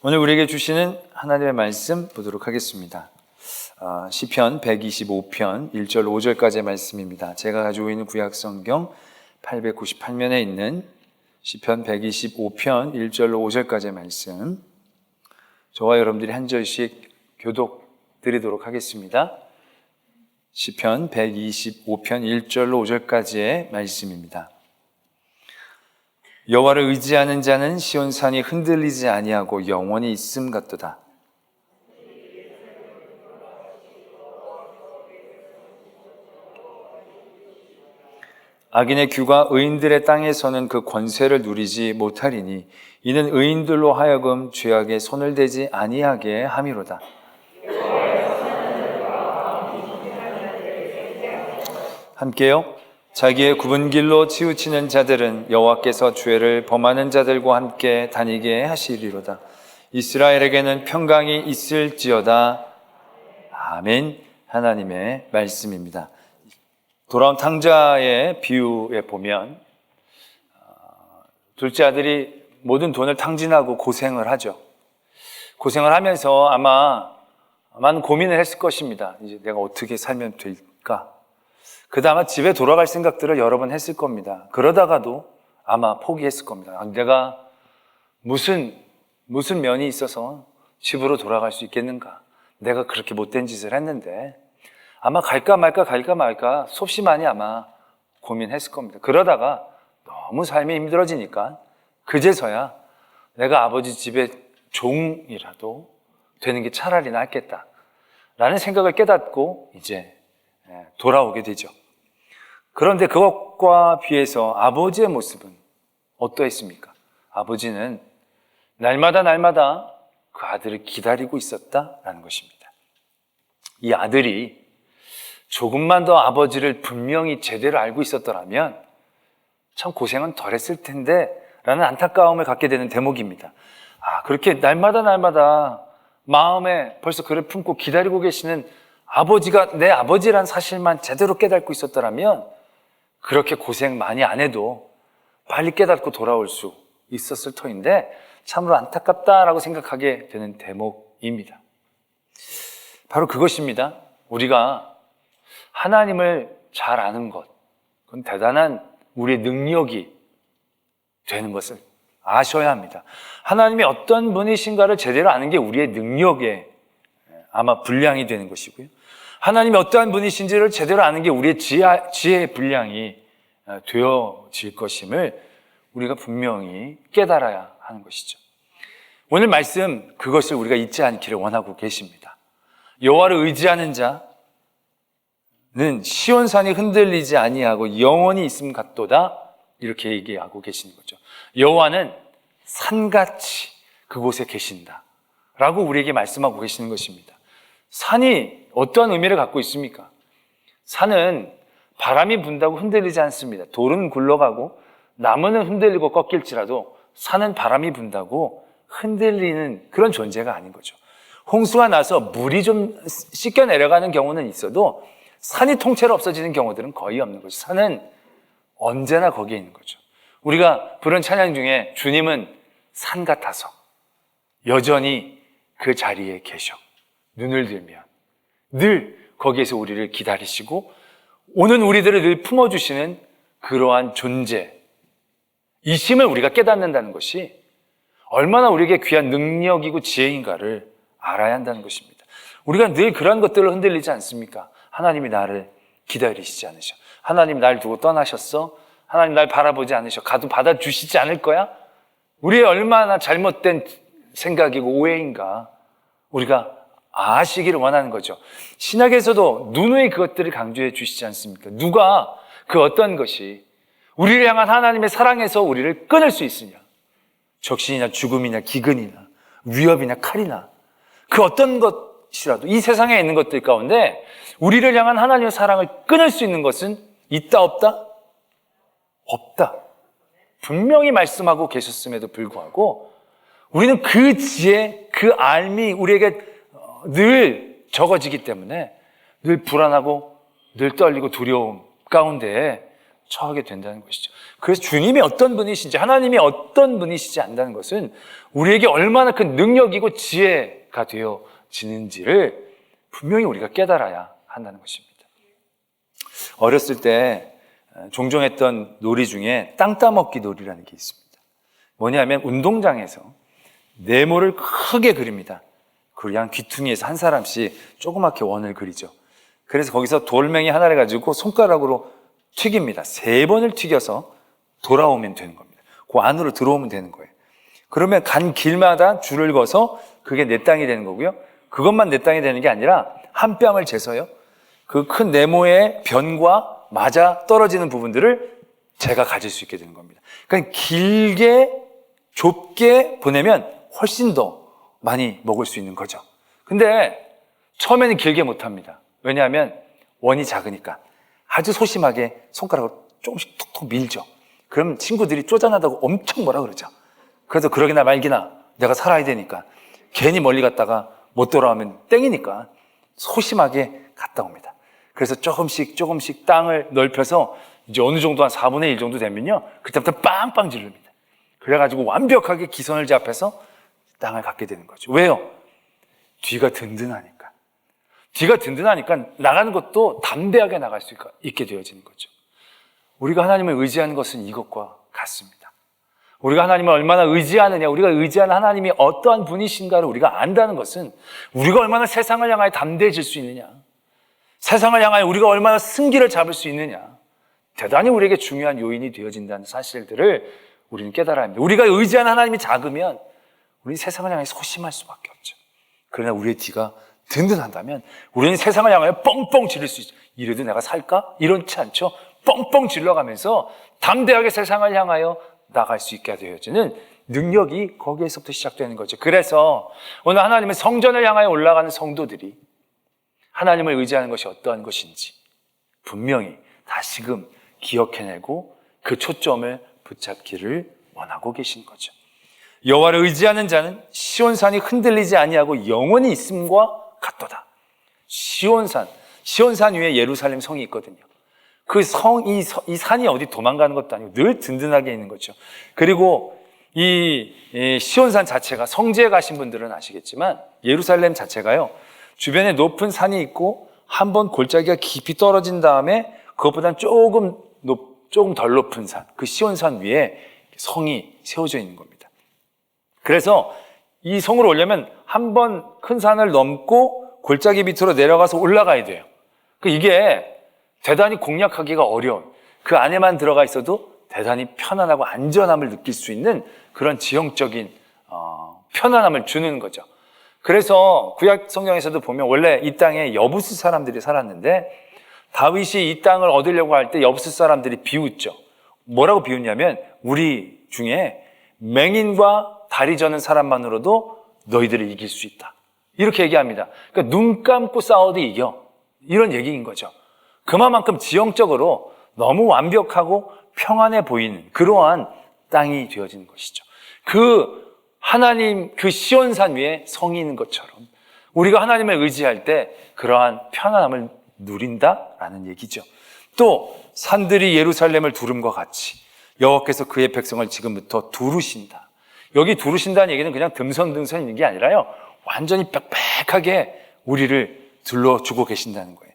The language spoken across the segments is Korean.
오늘 우리에게 주시는 하나님의 말씀 보도록 하겠습니다. 시편 125편 1절 5절까지의 말씀입니다. 제가 가지고 있는 구약성경 898면에 있는 시편 125편 1절로 5절까지의 말씀, 저와 여러분들이 한 절씩 교독 드리도록 하겠습니다. 시편 125편 1절로 5절까지의 말씀입니다. 여호와를 의지하는 자는 시온산이 흔들리지 아니하고 영원히 있음 같도다. 악인의 규가 의인들의 땅에서는 그 권세를 누리지 못하리니 이는 의인들로 하여금 죄악에 손을 대지 아니하게 함이로다. 함께요. 자기의 굽은 길로 치우치는 자들은 여호와께서 죄를 범하는 자들과 함께 다니게 하시리로다. 이스라엘에게는 평강이 있을지어다. 아멘. 하나님의 말씀입니다. 돌아온 탕자의 비유에 보면 둘째 아들이 모든 돈을 탕진하고 고생을 하죠. 고생을 하면서 아마 많은 고민을 했을 것입니다. 이제 내가 어떻게 살면 될까? 그다음에 집에 돌아갈 생각들을 여러 번 했을 겁니다. 그러다가도 아마 포기했을 겁니다. 내가 무슨 면이 있어서 집으로 돌아갈 수 있겠는가? 내가 그렇게 못된 짓을 했는데 아마 갈까 말까 몹시 많이 아마 고민했을 겁니다. 그러다가 너무 삶이 힘들어지니까 그제서야 내가 아버지 집에 종이라도 되는 게 차라리 낫겠다라는 생각을 깨닫고 이제 돌아오게 되죠. 그런데 그것과 비해서 아버지의 모습은 어떠했습니까? 아버지는 날마다 그 아들을 기다리고 있었다라는 것입니다. 이 아들이 조금만 더 아버지를 분명히 제대로 알고 있었더라면 참 고생은 덜 했을 텐데 라는 안타까움을 갖게 되는 대목입니다. 그렇게 날마다 마음에 벌써 그를 품고 기다리고 계시는 아버지가 내 아버지란 사실만 제대로 깨닫고 있었더라면 그렇게 고생 많이 안 해도 빨리 깨닫고 돌아올 수 있었을 터인데 참으로 안타깝다라고 생각하게 되는 대목입니다. 바로 그것입니다. 우리가 하나님을 잘 아는 것, 그건 대단한 우리의 능력이 되는 것을 아셔야 합니다. 하나님이 어떤 분이신가를 제대로 아는 게 우리의 능력의 아마 분량이 되는 것이고요. 하나님이 어떠한 분이신지를 제대로 아는 게 우리의 지혜의 분량이 되어질 것임을 우리가 분명히 깨달아야 하는 것이죠. 오늘 말씀 그것을 우리가 잊지 않기를 원하고 계십니다. 여호와를 의지하는 자는 시온산이 흔들리지 아니하고 영원히 있음 같도다, 이렇게 얘기하고 계시는 거죠. 여호와는 산같이 그곳에 계신다 라고 우리에게 말씀하고 계시는 것입니다. 산이 어떠한 의미를 갖고 있습니까? 산은 바람이 분다고 흔들리지 않습니다. 돌은 굴러가고 나무는 흔들리고 꺾일지라도 산은 바람이 분다고 흔들리는 그런 존재가 아닌 거죠. 홍수가 나서 물이 좀 씻겨 내려가는 경우는 있어도 산이 통째로 없어지는 경우들은 거의 없는 거죠. 산은 언제나 거기에 있는 거죠. 우리가 부른 찬양 중에 주님은 산 같아서 여전히 그 자리에 계셔. 눈을 들면 늘 거기에서 우리를 기다리시고 오는 우리들을 늘 품어주시는 그러한 존재, 이심을 우리가 깨닫는다는 것이 얼마나 우리에게 귀한 능력이고 지혜인가를 알아야 한다는 것입니다. 우리가 늘 그러한 것들을 흔들리지 않습니까? 하나님이 나를 기다리시지 않으셔. 하나님 날 두고 떠나셨어. 하나님 날 바라보지 않으셔. 가도 받아주시지 않을 거야? 우리의 얼마나 잘못된 생각이고 오해인가 우리가 아시기를 원하는 거죠. 신약에서도 누누이 그것들을 강조해 주시지 않습니까? 누가 그 어떤 것이 우리를 향한 하나님의 사랑에서 우리를 끊을 수 있으냐? 적신이나 죽음이나 기근이나 위협이나 칼이나 그 어떤 것이라도 이 세상에 있는 것들 가운데 우리를 향한 하나님의 사랑을 끊을 수 있는 것은 있다 없다? 없다. 분명히 말씀하고 계셨음에도 불구하고 우리는 그 지혜, 그 알미 우리에게 늘 적어지기 때문에 늘 불안하고 늘 떨리고 두려움 가운데 처하게 된다는 것이죠. 그래서 주님이 어떤 분이신지, 하나님이 어떤 분이시지 않다는 것은 우리에게 얼마나 큰 능력이고 지혜가 되어지는지를 분명히 우리가 깨달아야 한다는 것입니다. 어렸을 때 종종 했던 놀이 중에 땅 따먹기 놀이라는 게 있습니다. 뭐냐면 운동장에서 네모를 크게 그립니다. 그냥 귀퉁이에서 한 사람씩 조그맣게 원을 그리죠. 그래서 거기서 돌멩이 하나를 가지고 손가락으로 튀깁니다. 3번을 튀겨서 돌아오면 되는 겁니다. 그 안으로 들어오면 되는 거예요. 그러면 간 길마다 줄을 거서 그게 내 땅이 되는 거고요. 그것만 내 땅이 되는 게 아니라 한 뺨을 재서요, 그 큰 네모의 변과 맞아 떨어지는 부분들을 제가 가질 수 있게 되는 겁니다. 그러니까 길게 좁게 보내면 훨씬 더 많이 먹을 수 있는 거죠. 근데 처음에는 길게 못합니다. 왜냐하면 원이 작으니까 아주 소심하게 손가락으로 조금씩 툭툭 밀죠. 그럼 친구들이 쪼잔하다고 엄청 뭐라 그러죠. 그래서 그러기나 말기나 내가 살아야 되니까 괜히 멀리 갔다가 못 돌아오면 땡이니까 소심하게 갔다 옵니다. 그래서 조금씩 땅을 넓혀서 이제 어느 정도 한 4분의 1 정도 되면요, 그때부터 빵빵 지릅니다. 그래가지고 완벽하게 기선을 제압해서 땅을 갖게 되는 거죠. 왜요? 뒤가 든든하니까. 뒤가 든든하니까 나가는 것도 담대하게 나갈 수 있게 되어지는 거죠. 우리가 하나님을 의지하는 것은 이것과 같습니다. 우리가 하나님을 얼마나 의지하느냐, 우리가 의지하는 하나님이 어떠한 분이신가를 우리가 안다는 것은 우리가 얼마나 세상을 향하여 담대해질 수 있느냐, 세상을 향하여 우리가 얼마나 승기를 잡을 수 있느냐, 대단히 우리에게 중요한 요인이 되어진다는 사실들을 우리는 깨달아야 합니다. 우리가 의지하는 하나님이 작으면 우리는 세상을 향해 소심할 수밖에 없죠. 그러나 우리의 뒤가 든든하다면 우리는 세상을 향하여 뻥뻥 지를 수 있죠. 이래도 내가 살까? 이렇지 않죠. 뻥뻥 질러가면서 담대하게 세상을 향하여 나갈 수 있게 되어지는 능력이 거기에서부터 시작되는 거죠. 그래서 오늘 하나님의 성전을 향하여 올라가는 성도들이 하나님을 의지하는 것이 어떠한 것인지 분명히 다시금 기억해내고 그 초점을 붙잡기를 원하고 계신 거죠. 여호와를 의지하는 자는 시온산이 흔들리지 아니하고 영원히 있음과 같도다. 시온산 위에 예루살렘 성이 있거든요. 그 이 산이 어디 도망가는 것도 아니고 늘 든든하게 있는 거죠. 그리고 이 시온산 자체가, 성지에 가신 분들은 아시겠지만 예루살렘 자체가요, 주변에 높은 산이 있고 한번 골짜기가 깊이 떨어진 다음에 그것보다는 조금 덜 높은 산, 그 시온산 위에 성이 세워져 있는 겁니다. 그래서 이 성을 오려면 한 번 큰 산을 넘고 골짜기 밑으로 내려가서 올라가야 돼요. 이게 대단히 공략하기가 어려운, 그 안에만 들어가 있어도 대단히 편안하고 안전함을 느낄 수 있는 그런 지형적인 편안함을 주는 거죠. 그래서 구약 성경에서도 보면 원래 이 땅에 여부스 사람들이 살았는데 다윗이 이 땅을 얻으려고 할 때 여부스 사람들이 비웃죠. 뭐라고 비웃냐면 우리 중에 맹인과 다리 저는 사람만으로도 너희들을 이길 수 있다, 이렇게 얘기합니다. 그러니까 눈 감고 싸워도 이겨, 이런 얘기인 거죠. 그만큼 지형적으로 너무 완벽하고 평안해 보이는 그러한 땅이 되어지는 것이죠. 그 하나님, 그 시온산 위에 성이 있는 것처럼 우리가 하나님을 의지할 때 그러한 편안함을 누린다라는 얘기죠. 또 산들이 예루살렘을 두름과 같이 여호와께서 그의 백성을 지금부터 두르신다. 여기 두르신다는 얘기는 그냥 듬성듬성 있는 게 아니라요, 완전히 빽빽하게 우리를 둘러주고 계신다는 거예요.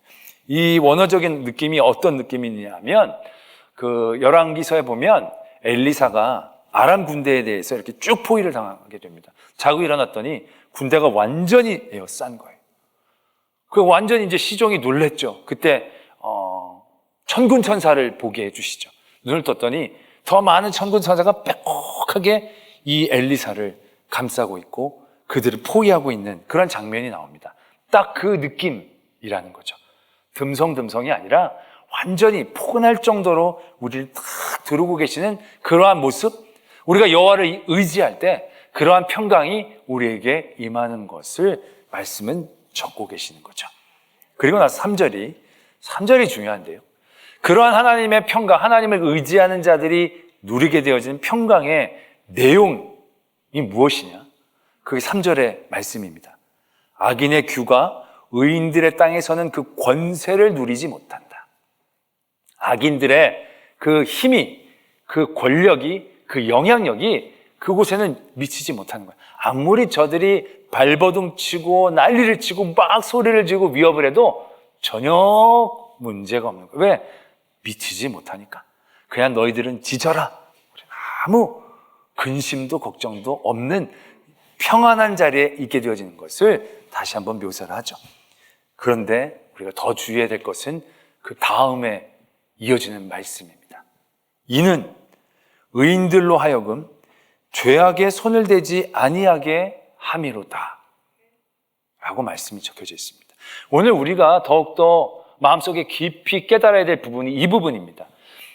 이 원어적인 느낌이 어떤 느낌이냐면 그 열왕기서에 보면 엘리사가 아람 군대에 대해서 이렇게 쭉 포위를 당하게 됩니다. 자고 일어났더니 군대가 완전히 에워싼 거예요. 그 완전히 이제 시종이 놀랬죠. 그때 천군 천사를 보게 해주시죠. 눈을 떴더니 더 많은 천군 천사가 빽빽하게 이 엘리사를 감싸고 있고 그들을 포위하고 있는 그런 장면이 나옵니다. 딱 그 느낌이라는 거죠. 듬성듬성이 아니라 완전히 포근할 정도로 우리를 딱 두르고 계시는 그러한 모습, 우리가 여호와를 의지할 때 그러한 평강이 우리에게 임하는 것을 말씀은 적고 계시는 거죠. 그리고 나서 3절이 중요한데요, 그러한 하나님의 평강, 하나님을 의지하는 자들이 누리게 되어지는 평강의 내용이 무엇이냐? 그게 3절의 말씀입니다. 악인의 규가 의인들의 땅에서는 그 권세를 누리지 못한다. 악인들의 그 힘이, 그 권력이, 그 영향력이 그곳에는 미치지 못하는 거예요. 아무리 저들이 발버둥 치고 난리를 치고 막 소리를 지르고 위협을 해도 전혀 문제가 없는 거예요. 왜? 미치지 못하니까. 그냥 너희들은 지져라. 아무 근심도 걱정도 없는 평안한 자리에 있게 되어지는 것을 다시 한번 묘사를 하죠. 그런데 우리가 더 주의해야 될 것은 그 다음에 이어지는 말씀입니다. 이는 의인들로 하여금 죄악에 손을 대지 아니하게 함이로다 라고 말씀이 적혀져 있습니다. 오늘 우리가 더욱더 마음속에 깊이 깨달아야 될 부분이 이 부분입니다.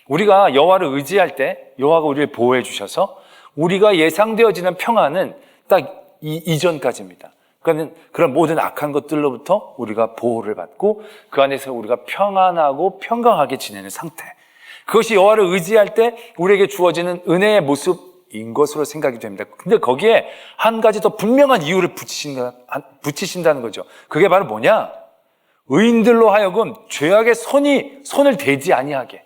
우리가 여호와를 의지할 때 여호와가 우리를 보호해 주셔서 우리가 예상되어지는 평안은 딱 이전까지입니다. 그러니까 그런 모든 악한 것들로부터 우리가 보호를 받고 그 안에서 우리가 평안하고 평강하게 지내는 상태. 그것이 여호와를 의지할 때 우리에게 주어지는 은혜의 모습인 것으로 생각이 됩니다. 근데 거기에 한 가지 더 분명한 이유를 붙이신다는 거죠. 그게 바로 뭐냐? 의인들로 하여금 죄악의 손을 대지 아니하게,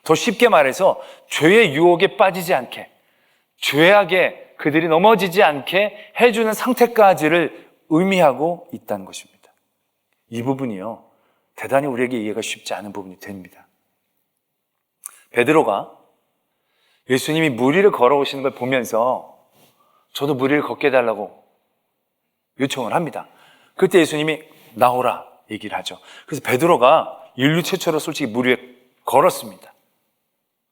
더 쉽게 말해서 죄의 유혹에 빠지지 않게, 죄악에 그들이 넘어지지 않게 해주는 상태까지를 의미하고 있다는 것입니다. 이 부분이요, 대단히 우리에게 이해가 쉽지 않은 부분이 됩니다. 베드로가 예수님이 물 위를 걸어오시는 걸 보면서 저도 물 위를 걷게 해달라고 요청을 합니다. 그때 예수님이 나오라 얘기를 하죠. 그래서 베드로가 인류 최초로 솔직히 물 위에 걸었습니다.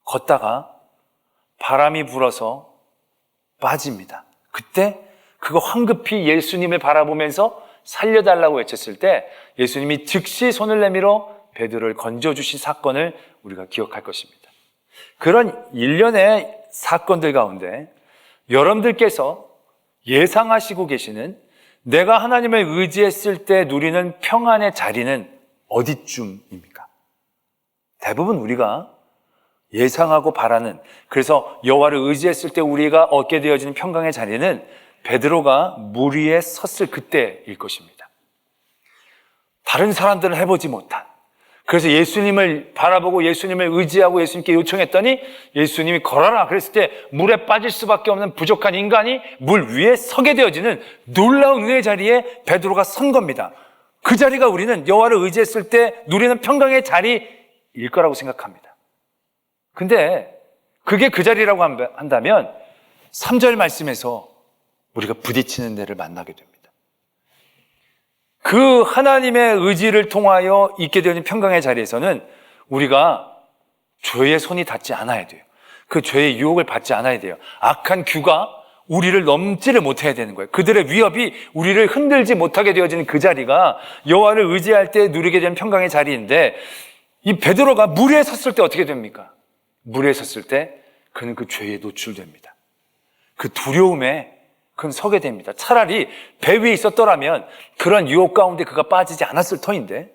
걷다가 바람이 불어서 빠집니다. 그때 그거 황급히 예수님을 바라보면서 살려달라고 외쳤을 때 예수님이 즉시 손을 내밀어 베드로를 건져주신 사건을 우리가 기억할 것입니다. 그런 일련의 사건들 가운데 여러분들께서 예상하시고 계시는 내가 하나님을 의지했을 때 누리는 평안의 자리는 어디쯤입니까? 대부분 우리가 예상하고 바라는, 그래서 여호와를 의지했을 때 우리가 얻게 되어지는 평강의 자리는 베드로가 물 위에 섰을 그때일 것입니다. 다른 사람들은 해보지 못한, 그래서 예수님을 바라보고 예수님을 의지하고 예수님께 요청했더니 예수님이 걸어라 그랬을 때 물에 빠질 수밖에 없는 부족한 인간이 물 위에 서게 되어지는 놀라운 은혜의 자리에 베드로가 선 겁니다. 그 자리가 우리는 여호와를 의지했을 때 누리는 평강의 자리일 거라고 생각합니다. 근데 그게 그 자리라고 한다면 3절 말씀에서 우리가 부딪히는 데를 만나게 됩니다. 그 하나님의 의지를 통하여 있게 되는 평강의 자리에서는 우리가 죄의 손이 닿지 않아야 돼요. 그 죄의 유혹을 받지 않아야 돼요. 악한 규가 우리를 넘지를 못해야 되는 거예요. 그들의 위협이 우리를 흔들지 못하게 되어지는 그 자리가 여호와를 의지할 때 누리게 되는 평강의 자리인데, 이 베드로가 물 위에 섰을 때 어떻게 됩니까? 물 위에 섰을 때 그는 그 죄에 노출됩니다. 그 두려움에 그는 서게 됩니다. 차라리 배 위에 있었더라면 그런 유혹 가운데 그가 빠지지 않았을 터인데,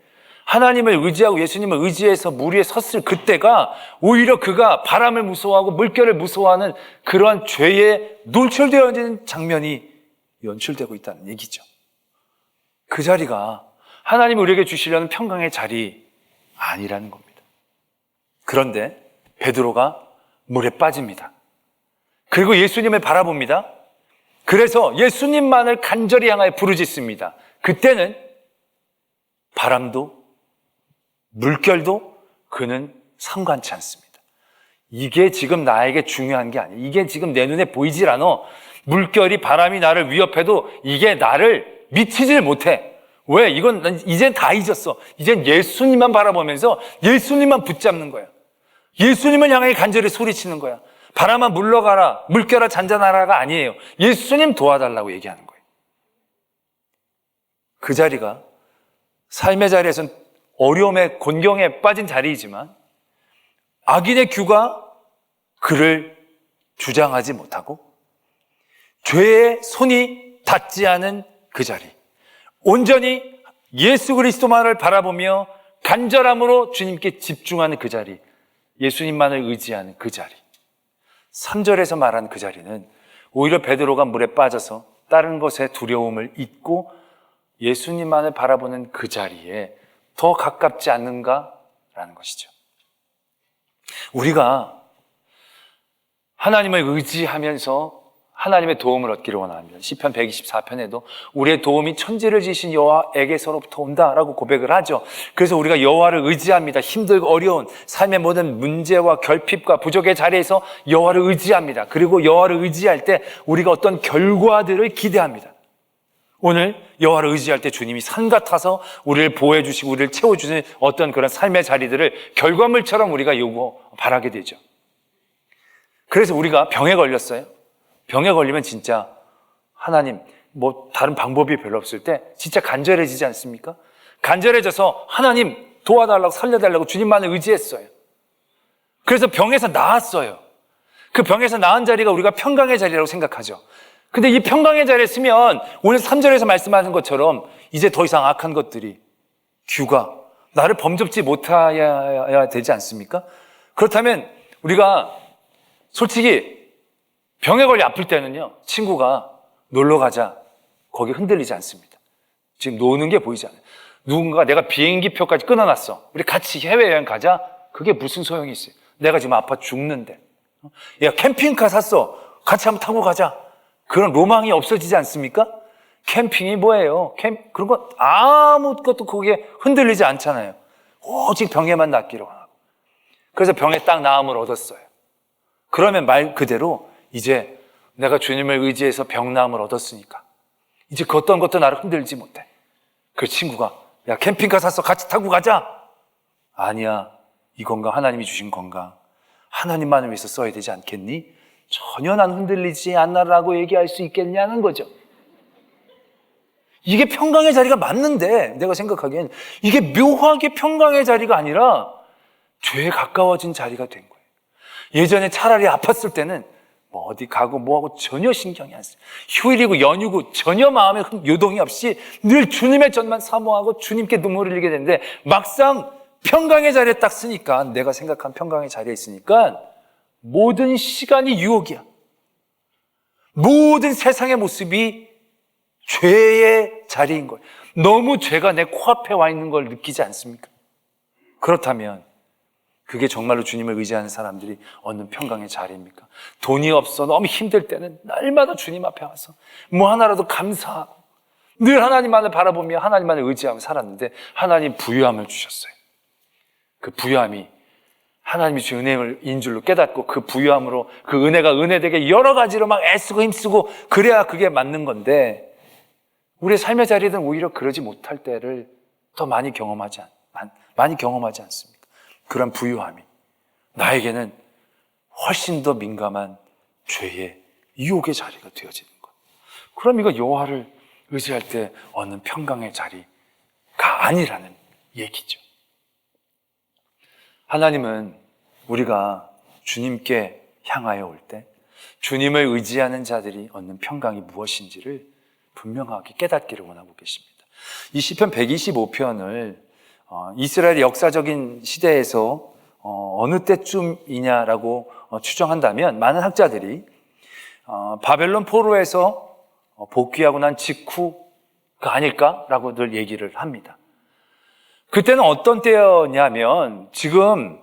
하나님을 의지하고 예수님을 의지해서 물 위에 섰을 그때가 오히려 그가 바람을 무서워하고 물결을 무서워하는 그런 죄에 노출되어지는 장면이 연출되고 있다는 얘기죠. 그 자리가 하나님이 우리에게 주시려는 평강의 자리 아니라는 겁니다. 그런데 베드로가 물에 빠집니다. 그리고 예수님을 바라봅니다. 그래서 예수님만을 간절히 향하여 부르짖습니다. 그때는 바람도 물결도 그는 상관치 않습니다. 이게 지금 나에게 중요한 게 아니에요. 이게 지금 내 눈에 보이질 않아. 물결이 바람이 나를 위협해도 이게 나를 미치질 못해. 왜? 이건 난 이젠 다 잊었어. 이젠 예수님만 바라보면서 예수님만 붙잡는 거야. 예수님을 향해 간절히 소리치는 거야. 바람아 물러가라, 물결아 잔잔하라가 아니에요. 예수님 도와달라고 얘기하는 거예요. 그 자리가 삶의 자리에서는 어려움에 곤경에 빠진 자리이지만 악인의 규가 그를 주장하지 못하고 죄의 손이 닿지 않은 그 자리, 온전히 예수 그리스도만을 바라보며 간절함으로 주님께 집중하는 그 자리, 예수님만을 의지하는 그 자리, 3절에서 말하는 그 자리는 오히려 베드로가 물에 빠져서 다른 것에 두려움을 잊고 예수님만을 바라보는 그 자리에 더 가깝지 않는가라는 것이죠. 우리가 하나님을 의지하면서 하나님의 도움을 얻기를 원합니다. 시편 124편에도 우리의 도움이 천지를 지신 여호와에게서로부터 온다라고 고백을 하죠. 그래서 우리가 여호와를 의지합니다. 힘들고 어려운 삶의 모든 문제와 결핍과 부족의 자리에서 여호와를 의지합니다. 그리고 여호와를 의지할 때 우리가 어떤 결과들을 기대합니다. 오늘 여호와를 의지할 때 주님이 산 같아서 우리를 보호해 주시고 우리를 채워주는 어떤 그런 삶의 자리들을 결과물처럼 우리가 바라게 되죠. 그래서 우리가 병에 걸렸어요. 병에 걸리면 진짜 하나님 다른 방법이 별로 없을 때 진짜 간절해지지 않습니까? 간절해져서 하나님 도와달라고 살려달라고 주님만을 의지했어요. 그래서 병에서 나았어요. 그 병에서 나은 자리가 우리가 평강의 자리라고 생각하죠. 근데 이 평강의 자리에 쓰면 오늘 3절에서 말씀하는 것처럼 이제 더 이상 악한 것들이 규가 나를 범접지 못해야 되지 않습니까? 그렇다면 우리가 솔직히 병에 걸려 아플 때는요, 친구가 놀러 가자. 거기 흔들리지 않습니다. 지금 노는 게 보이지 않아요. 누군가 내가 비행기 표까지 끊어놨어. 우리 같이 해외여행 가자. 그게 무슨 소용이 있어요? 내가 지금 아파 죽는데. 야, 캠핑카 샀어. 같이 한번 타고 가자. 그런 로망이 없어지지 않습니까? 캠핑이 뭐예요? 그런 거 아무것도 거기에 흔들리지 않잖아요. 오직 병에만 낫기를 원하고. 그래서 병에 딱 나음을 얻었어요. 그러면 말 그대로 이제 내가 주님을 의지해서 병나음을 얻었으니까 이제 그 어떤 것도 나를 흔들지 못해. 그 친구가 야, 캠핑카 샀어. 같이 타고 가자. 아니야. 이 건강 하나님이 주신 건강 하나님만을 위해서 써야 되지 않겠니? 전혀 난 흔들리지 않나라고 얘기할 수 있겠냐는 거죠. 이게 평강의 자리가 맞는데 내가 생각하기엔 이게 묘하게 평강의 자리가 아니라 죄에 가까워진 자리가 된 거예요. 예전에 차라리 아팠을 때는 어디 가고 뭐하고 전혀 신경이 안 써요. 휴일이고 연휴고 전혀 마음에 요동이 없이 늘 주님의 전만 사모하고 주님께 눈물을 흘리게 되는데 막상 평강의 자리에 딱 쓰니까 내가 생각한 평강의 자리에 있으니까 모든 시간이 유혹이야. 모든 세상의 모습이 죄의 자리인 거예요. 너무 죄가 내 코앞에 와 있는 걸 느끼지 않습니까? 그렇다면 그게 정말로 주님을 의지하는 사람들이 얻는 평강의 자리입니까? 돈이 없어 너무 힘들 때는 날마다 주님 앞에 와서 뭐 하나라도 감사하고 늘 하나님만을 바라보며 하나님만을 의지하며 살았는데 하나님 부유함을 주셨어요. 그 부유함이 하나님이 주신 은혜인 줄로 깨닫고 그 부유함으로 그 은혜가 은혜되게 여러 가지로 막 애쓰고 힘쓰고 그래야 그게 맞는 건데 우리의 삶의 자리는 오히려 그러지 못할 때를 더 많이 경험하지 않습니까? 그런 부유함이 나에게는 훨씬 더 민감한 죄의 유혹의 자리가 되어지는 것. 그럼 이거 여호와를 의지할 때 얻는 평강의 자리가 아니라는 얘기죠. 하나님은 우리가 주님께 향하여 올 때 주님을 의지하는 자들이 얻는 평강이 무엇인지를 분명하게 깨닫기를 원하고 계십니다. 이 시편 125편을 이스라엘의 역사적인 시대에서 어느 때쯤이냐라고 추정한다면 많은 학자들이 바벨론 포로에서 복귀하고 난 직후가 아닐까라고들 얘기를 합니다. 그때는 어떤 때였냐면 지금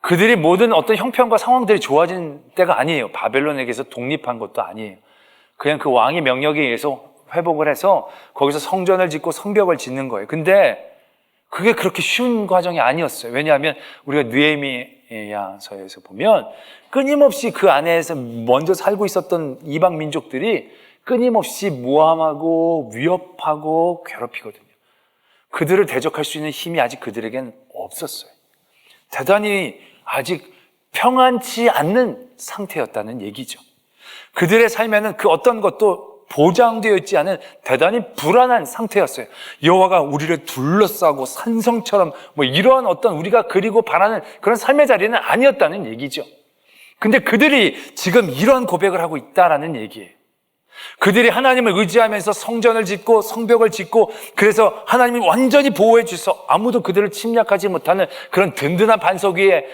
그들이 모든 어떤 형편과 상황들이 좋아진 때가 아니에요. 바벨론에게서 독립한 것도 아니에요. 그냥 그 왕의 명령에 의해서 회복을 해서 거기서 성전을 짓고 성벽을 짓는 거예요. 근데 그게 그렇게 쉬운 과정이 아니었어요. 왜냐하면 우리가 느헤미야서에서 보면 끊임없이 그 안에서 먼저 살고 있었던 이방 민족들이 끊임없이 모함하고 위협하고 괴롭히거든요. 그들을 대적할 수 있는 힘이 아직 그들에겐 없었어요. 대단히 아직 평안치 않는 상태였다는 얘기죠. 그들의 삶에는 그 어떤 것도 보장되어 있지 않은 대단히 불안한 상태였어요. 여호와가 우리를 둘러싸고 산성처럼 이러한 어떤 우리가 그리고 바라는 그런 삶의 자리는 아니었다는 얘기죠. 근데 그들이 지금 이러한 고백을 하고 있다라는 얘기예요. 그들이 하나님을 의지하면서 성전을 짓고 성벽을 짓고 그래서 하나님이 완전히 보호해 주셔서 아무도 그들을 침략하지 못하는 그런 든든한 반석 위에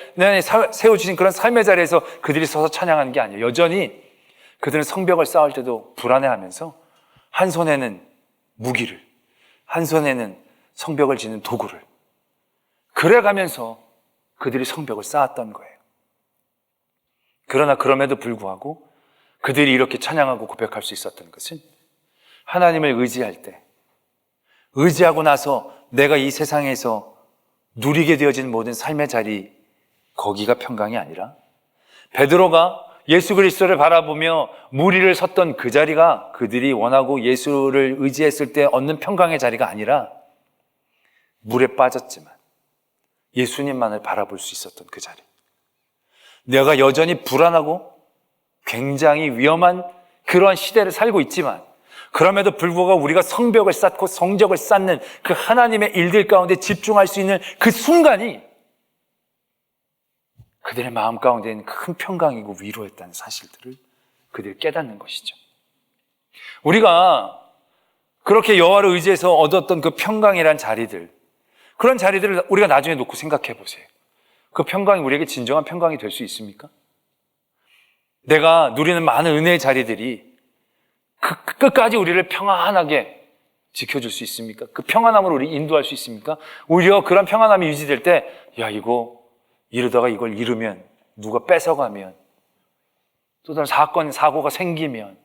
세워주신 그런 삶의 자리에서 그들이 서서 찬양하는 게 아니에요. 여전히 그들은 성벽을 쌓을 때도 불안해하면서 한 손에는 무기를, 한 손에는 성벽을 짓는 도구를 그래가면서 그들이 성벽을 쌓았던 거예요. 그러나 그럼에도 불구하고 그들이 이렇게 찬양하고 고백할 수 있었던 것은 하나님을 의지할 때, 의지하고 나서 내가 이 세상에서 누리게 되어진 모든 삶의 자리, 거기가 평강이 아니라 베드로가 예수 그리스도를 바라보며 물 위를 섰던 그 자리가 그들이 원하고 예수를 의지했을 때 얻는 평강의 자리가 아니라 물에 빠졌지만 예수님만을 바라볼 수 있었던 그 자리. 내가 여전히 불안하고 굉장히 위험한 그러한 시대를 살고 있지만 그럼에도 불구하고 우리가 성벽을 쌓고 성적을 쌓는 그 하나님의 일들 가운데 집중할 수 있는 그 순간이 그들의 마음 가운데는 큰 평강이고 위로였다는 사실들을 그들이 깨닫는 것이죠. 우리가 그렇게 여호와를 의지해서 얻었던 그 평강이란 자리들, 그런 자리들을 우리가 나중에 놓고 생각해 보세요. 그 평강이 우리에게 진정한 평강이 될 수 있습니까? 내가 누리는 많은 은혜의 자리들이 끝까지 우리를 평안하게 지켜줄 수 있습니까? 그 평안함으로 우리 인도할 수 있습니까? 오히려 그런 평안함이 유지될 때, 야, 이러다가 이걸 잃으면, 누가 뺏어가면, 또 다른 사고가 생기면,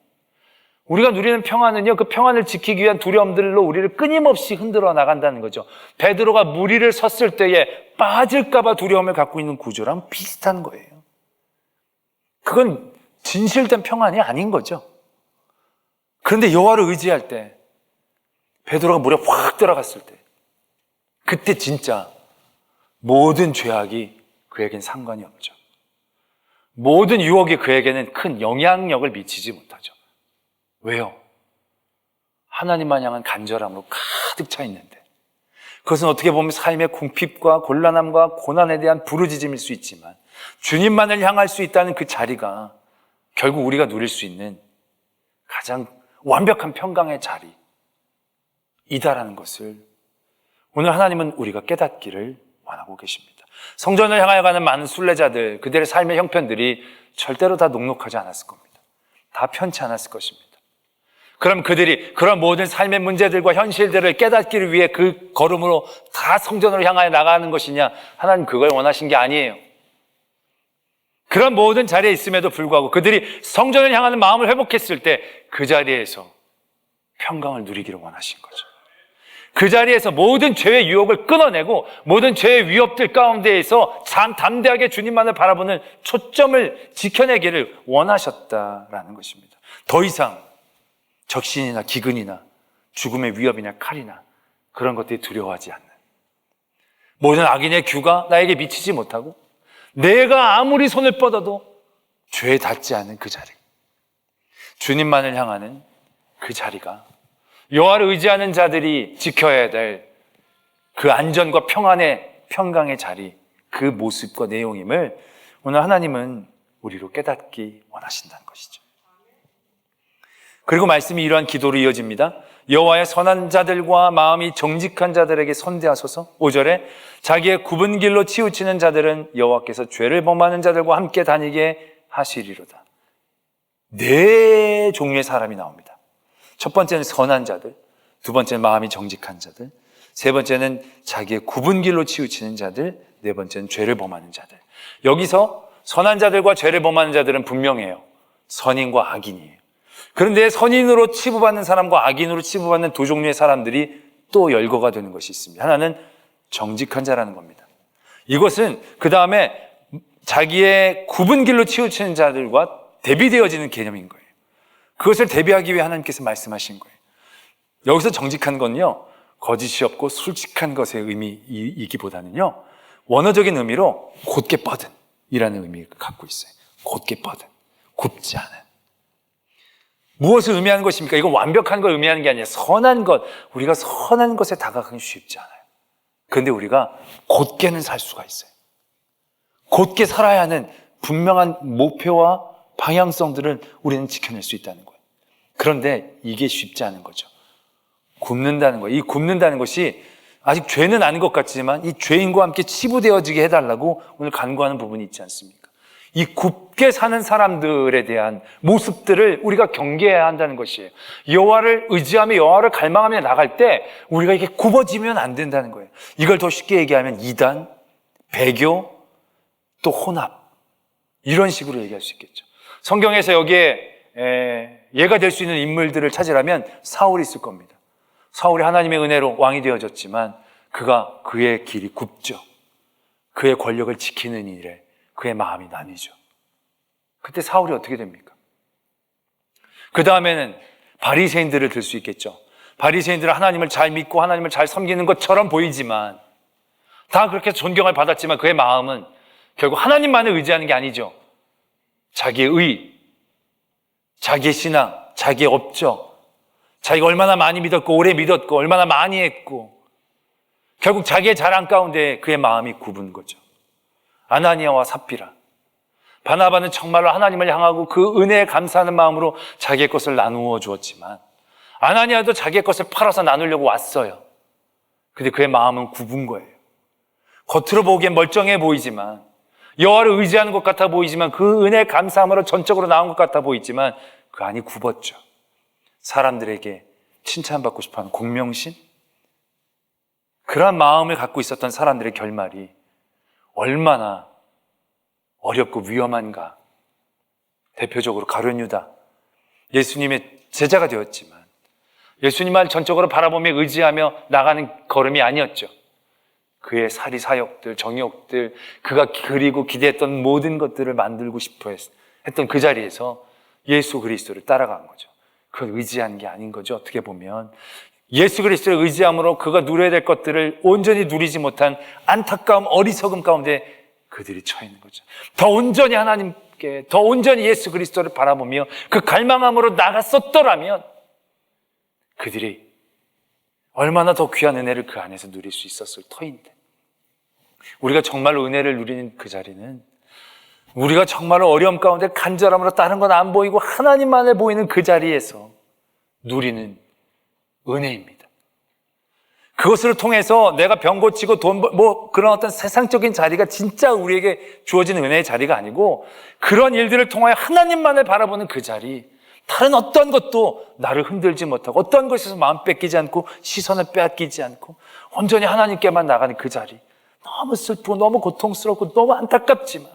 우리가 누리는 평안은요, 그 평안을 지키기 위한 두려움들로 우리를 끊임없이 흔들어 나간다는 거죠. 베드로가 물 위를 섰을 때에 빠질까봐 두려움을 갖고 있는 구조랑 비슷한 거예요. 그건 진실된 평안이 아닌 거죠. 그런데 여호와를 의지할 때, 베드로가 물에 확 들어갔을 때, 그때 진짜 모든 죄악이 그에겐 상관이 없죠. 모든 유혹이 그에게는 큰 영향력을 미치지 못하죠. 왜요? 하나님만 향한 간절함으로 가득 차 있는데, 그것은 어떻게 보면 삶의 궁핍과 곤란함과 고난에 대한 부르짖음일 수 있지만 주님만을 향할 수 있다는 그 자리가 결국 우리가 누릴 수 있는 가장 완벽한 평강의 자리이다라는 것을 오늘 하나님은 우리가 깨닫기를 원하고 계십니다. 성전을 향하여 가는 많은 순례자들, 그들의 삶의 형편들이 절대로 다 녹록하지 않았을 겁니다. 다 편치 않았을 것입니다. 그럼 그들이 그런 모든 삶의 문제들과 현실들을 깨닫기를 위해 그 걸음으로 다 성전으로 향하여 나가는 것이냐? 하나님 그걸 원하신 게 아니에요. 그런 모든 자리에 있음에도 불구하고 그들이 성전을 향하는 마음을 회복했을 때 그 자리에서 평강을 누리기를 원하신 거죠. 그 자리에서 모든 죄의 유혹을 끊어내고 모든 죄의 위협들 가운데에서 담대하게 주님만을 바라보는 초점을 지켜내기를 원하셨다라는 것입니다. 더 이상 적신이나 기근이나 죽음의 위협이나 칼이나 그런 것들이 두려워하지 않는, 모든 악인의 규가 나에게 미치지 못하고 내가 아무리 손을 뻗어도 죄에 닿지 않은 그 자리, 주님만을 향하는 그 자리가 여호와를 의지하는 자들이 지켜야 될 그 안전과 평강의 자리, 그 모습과 내용임을 오늘 하나님은 우리로 깨닫기 원하신다는 것이죠. 그리고 말씀이 이러한 기도로 이어집니다. 여호와의 선한 자들과 마음이 정직한 자들에게 선대하소서. 5절에 자기의 굽은 길로 치우치는 자들은 여호와께서 죄를 범하는 자들과 함께 다니게 하시리로다. 네 종류의 사람이 나옵니다. 첫 번째는 선한 자들, 두 번째는 마음이 정직한 자들, 세 번째는 자기의 굽은 길로 치우치는 자들, 네 번째는 죄를 범하는 자들. 여기서 선한 자들과 죄를 범하는 자들은 분명해요. 선인과 악인이에요. 그런데 선인으로 치부받는 사람과 악인으로 치부받는 두 종류의 사람들이 또 열거가 되는 것이 있습니다. 하나는 정직한 자라는 겁니다. 이것은 그 다음에 자기의 굽은 길로 치우치는 자들과 대비되어지는 개념인 거예요. 그것을 대비하기 위해 하나님께서 말씀하신 거예요. 여기서 정직한 건요, 거짓이 없고 솔직한 것의 의미이기보다는요, 원어적인 의미로 곧게 뻗은 이라는 의미를 갖고 있어요. 곧게 뻗은, 굽지 않은. 무엇을 의미하는 것입니까? 이건 완벽한 걸 의미하는 게 아니라 선한 것, 우리가 선한 것에 다가가기 쉽지 않아요. 그런데 우리가 곧게는 살 수가 있어요. 곧게 살아야 하는 분명한 목표와 방향성들을 우리는 지켜낼 수 있다는 거예요. 그런데 이게 쉽지 않은 거죠. 굽는다는 거예요. 이 굽는다는 것이 아직 죄는 아닌 것 같지만 이 죄인과 함께 치부되어지게 해달라고 오늘 간구하는 부분이 있지 않습니까? 이 굽게 사는 사람들에 대한 모습들을 우리가 경계해야 한다는 것이에요. 여호와를 의지하며 여호와를 갈망하며 나갈 때 우리가 이게 굽어지면 안 된다는 거예요. 이걸 더 쉽게 얘기하면 이단, 배교, 또 혼합, 이런 식으로 얘기할 수 있겠죠. 성경에서 여기에 예가 될 수 있는 인물들을 찾으라면 사울이 있을 겁니다. 사울이 하나님의 은혜로 왕이 되어졌지만 그가 그의 길이 굽죠. 그의 권력을 지키는 일에 그의 마음이 나뉘죠. 그때 사울이 어떻게 됩니까? 그 다음에는 바리새인들을 들 수 있겠죠. 바리새인들은 하나님을 잘 믿고 하나님을 잘 섬기는 것처럼 보이지만, 다 그렇게 존경을 받았지만 그의 마음은 결국 하나님만을 의지하는 게 아니죠. 자기의 의, 자기의 신앙, 자기의 업적, 자기가 얼마나 많이 믿었고 오래 믿었고 얼마나 많이 했고, 결국 자기의 자랑 가운데 그의 마음이 굽은 거죠. 아나니아와 삽비라, 바나바는 정말로 하나님을 향하고 그 은혜에 감사하는 마음으로 자기의 것을 나누어 주었지만, 아나니아도 자기의 것을 팔아서 나누려고 왔어요. 근데 그의 마음은 굽은 거예요. 겉으로 보기엔 멀쩡해 보이지만, 여호와를 의지하는 것 같아 보이지만, 그 은혜에 감사함으로 전적으로 나온 것 같아 보이지만 그 안이 굽었죠. 사람들에게 칭찬받고 싶어하는 공명심, 그러한 마음을 갖고 있었던 사람들의 결말이 얼마나 어렵고 위험한가. 대표적으로 가룟 유다, 예수님의 제자가 되었지만 예수님만 전적으로 바라보며 의지하며 나가는 걸음이 아니었죠. 그의 사리 사욕들, 정욕들, 그가 그리고 기대했던 모든 것들을 만들고 싶어 했던 그 자리에서 예수 그리스도를 따라간 거죠. 그걸 의지한 게 아닌 거죠. 어떻게 보면 예수 그리스도를 의지함으로 그가 누려야 될 것들을 온전히 누리지 못한 안타까움, 어리석음 가운데 그들이 처해 있는 거죠. 더 온전히 하나님께, 더 온전히 예수 그리스도를 바라보며 그 갈망함으로 나갔었더라면 그들이 얼마나 더 귀한 은혜를 그 안에서 누릴 수 있었을 터인데, 우리가 정말로 은혜를 누리는 그 자리는 우리가 정말로 어려움 가운데 간절함으로 다른 건 안 보이고 하나님만을 보이는 그 자리에서 누리는 은혜입니다. 그것을 통해서 내가 병 고치고 그런 어떤 세상적인 자리가 진짜 우리에게 주어진 은혜의 자리가 아니고, 그런 일들을 통하여 하나님만을 바라보는 그 자리, 다른 어떤 것도 나를 흔들지 못하고 어떤 것에서 마음 뺏기지 않고 시선을 빼앗기지 않고 온전히 하나님께만 나가는 그 자리, 너무 슬프고 너무 고통스럽고 너무 안타깝지만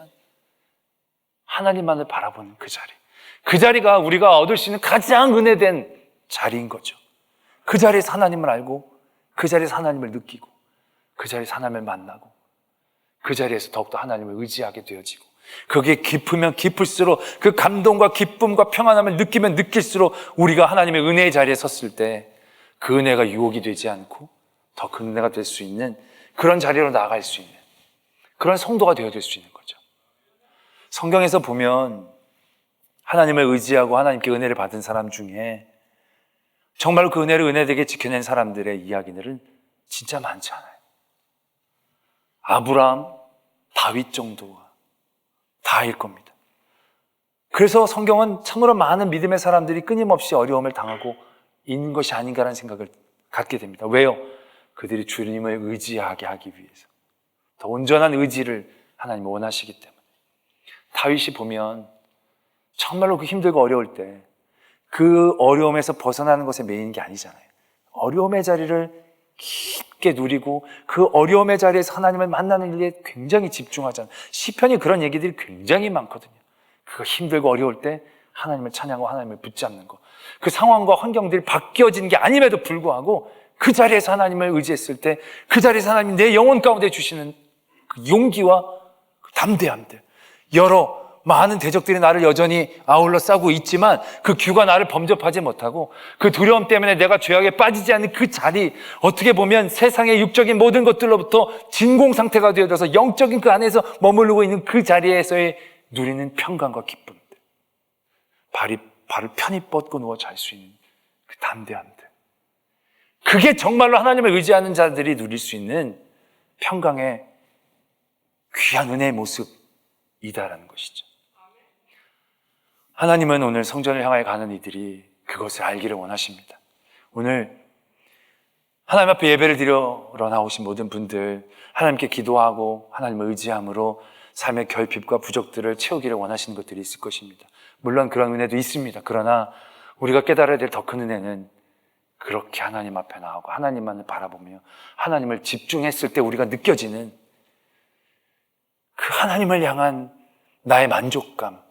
하나님만을 바라보는 그 자리, 그 자리가 우리가 얻을 수 있는 가장 은혜된 자리인 거죠. 그 자리에서 하나님을 알고, 그 자리에서 하나님을 느끼고, 그 자리에서 하나님을 만나고, 그 자리에서 더욱더 하나님을 의지하게 되어지고, 그게 깊으면 깊을수록 그 감동과 기쁨과 평안함을 느끼면 느낄수록 우리가 하나님의 은혜의 자리에 섰을 때 그 은혜가 유혹이 되지 않고 더 큰 은혜가 될 수 있는 그런 자리로 나아갈 수 있는 그런 성도가 되어질 수 있는 거죠. 성경에서 보면 하나님을 의지하고 하나님께 은혜를 받은 사람 중에 정말로 그 은혜를 은혜되게 지켜낸 사람들의 이야기들은 진짜 많지 않아요. 아브라함, 다윗 정도가 다일 겁니다. 그래서 성경은 참으로 많은 믿음의 사람들이 끊임없이 어려움을 당하고 있는 것이 아닌가라는 생각을 갖게 됩니다. 왜요? 그들이 주님을 의지하게 하기 위해서, 더 온전한 의지를 하나님이 원하시기 때문에. 다윗이 보면 정말로 그 힘들고 어려울 때 그 어려움에서 벗어나는 것에 매이는 게 아니잖아요. 어려움의 자리를 깊게 누리고 그 어려움의 자리에서 하나님을 만나는 일에 굉장히 집중하잖아요. 시편이 그런 얘기들이 굉장히 많거든요. 그거 힘들고 어려울 때 하나님을 찬양하고 하나님을 붙잡는 거, 그 상황과 환경들이 바뀌어진 게 아님에도 불구하고 그 자리에서 하나님을 의지했을 때 그 자리에서 하나님이 내 영혼 가운데 주시는 그 용기와 그 담대함들, 여러 많은 대적들이 나를 여전히 아울러 싸고 있지만 그 규가 나를 범접하지 못하고 그 두려움 때문에 내가 죄악에 빠지지 않는 그 자리, 어떻게 보면 세상의 육적인 모든 것들로부터 진공 상태가 되어져서 영적인 그 안에서 머무르고 있는 그 자리에서의 누리는 평강과 기쁨들, 발을 편히 뻗고 누워 잘 수 있는 그 담대함들, 그게 정말로 하나님을 의지하는 자들이 누릴 수 있는 평강의 귀한 은혜의 모습이다라는 것이죠. 하나님은 오늘 성전을 향하여 가는 이들이 그것을 알기를 원하십니다. 오늘 하나님 앞에 예배를 드리러 나오신 모든 분들, 하나님께 기도하고 하나님을 의지함으로 삶의 결핍과 부족들을 채우기를 원하시는 것들이 있을 것입니다. 물론 그런 은혜도 있습니다. 그러나 우리가 깨달아야 될 더 큰 은혜는 그렇게 하나님 앞에 나오고 하나님만을 바라보며 하나님을 집중했을 때 우리가 느껴지는 그 하나님을 향한 나의 만족감,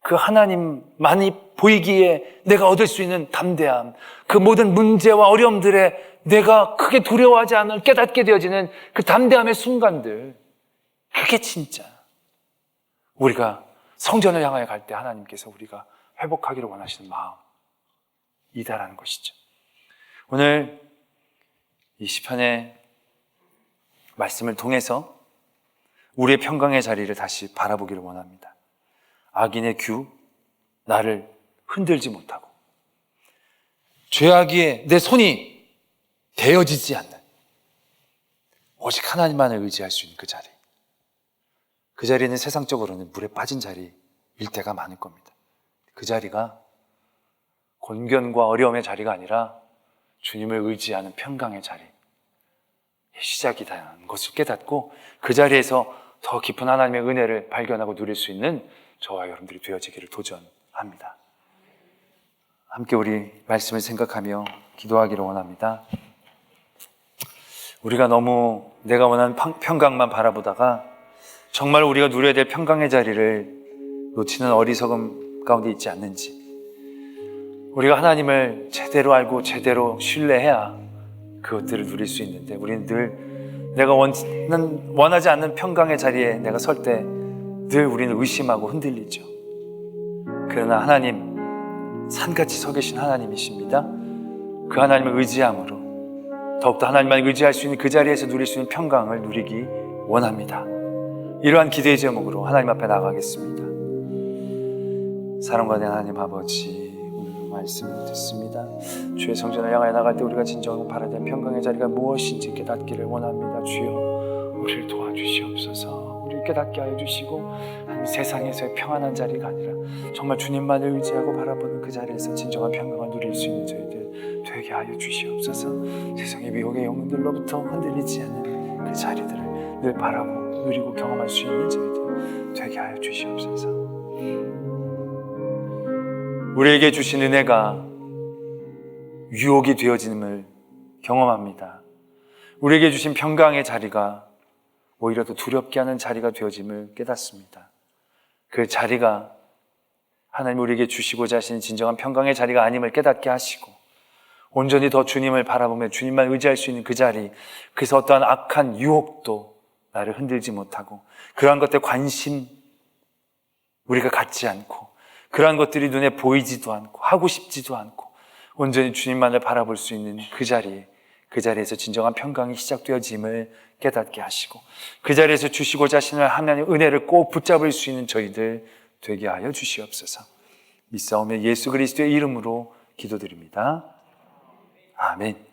그 하나님만이 보이기에 내가 얻을 수 있는 담대함, 그 모든 문제와 어려움들에 내가 크게 두려워하지 않을 깨닫게 되어지는 그 담대함의 순간들, 그게 진짜 우리가 성전을 향하여 갈 때 하나님께서 우리가 회복하기를 원하시는 마음이다라는 것이죠. 오늘 이 시편의 말씀을 통해서 우리의 평강의 자리를 다시 바라보기를 원합니다. 악인의 규, 나를 흔들지 못하고 죄악기에 내 손이 대어지지 않는 오직 하나님만을 의지할 수 있는 그 자리, 그 자리는 세상적으로는 물에 빠진 자리일 때가 많을 겁니다. 그 자리가 곤견과 어려움의 자리가 아니라 주님을 의지하는 평강의 자리, 시작이라는 것을 깨닫고 그 자리에서 더 깊은 하나님의 은혜를 발견하고 누릴 수 있는 저와 여러분들이 되어지기를 도전합니다. 함께 우리 말씀을 생각하며 기도하기를 원합니다. 우리가 너무 내가 원하는 평강만 바라보다가 정말 우리가 누려야 될 평강의 자리를 놓치는 어리석음 가운데 있지 않는지, 우리가 하나님을 제대로 알고 제대로 신뢰해야 그것들을 누릴 수 있는데 우리는 늘 내가 원하지 않는 평강의 자리에 내가 설 때 늘 우리는 의심하고 흔들리죠. 그러나 하나님, 산같이 서 계신 하나님이십니다. 그 하나님을 의지함으로 더욱더 하나님만 의지할 수 있는 그 자리에서 누릴 수 있는 평강을 누리기 원합니다. 이러한 기도의 제목으로 하나님 앞에 나가겠습니다. 사랑과 내 하나님 아버지, 오늘 말씀을 듣습니다. 주의 성전을 향하여 나갈 때 우리가 진정하고 바라야 될 평강의 자리가 무엇인지 깨닫기를 원합니다. 주여, 우리를 도와주시옵소서. 우리를 깨닫게 하여 주시고 하나님, 세상에서의 평안한 자리가 아니라 정말 주님만을 의지하고 바라보는 그 자리에서 진정한 평강을 누릴 수 있는 저희들 되게 하여 주시옵소서. 세상의 미혹의 영혼들로부터 흔들리지 않는 그 자리들을 늘 바라보고 누리고 경험할 수 있는 저희들 되게 하여 주시옵소서. 우리에게 주신 은혜가 유혹이 되어짐을 경험합니다. 우리에게 주신 평강의 자리가 오히려 더 두렵게 하는 자리가 되어짐을 깨닫습니다. 그 자리가 하나님 우리에게 주시고자 하시는 진정한 평강의 자리가 아님을 깨닫게 하시고 온전히 더 주님을 바라보며 주님만 의지할 수 있는 그 자리, 그래서 어떠한 악한 유혹도 나를 흔들지 못하고 그러한 것들 관심 우리가 갖지 않고 그러한 것들이 눈에 보이지도 않고 하고 싶지도 않고 온전히 주님만을 바라볼 수 있는 그 자리에, 그 자리에서 진정한 평강이 시작되어짐을 깨닫게 하시고 그 자리에서 주시고자 하시는 하나님의 은혜를 꼭 붙잡을 수 있는 저희들 되게 하여 주시옵소서. 이 싸움에 예수 그리스도의 이름으로 기도드립니다. 아멘.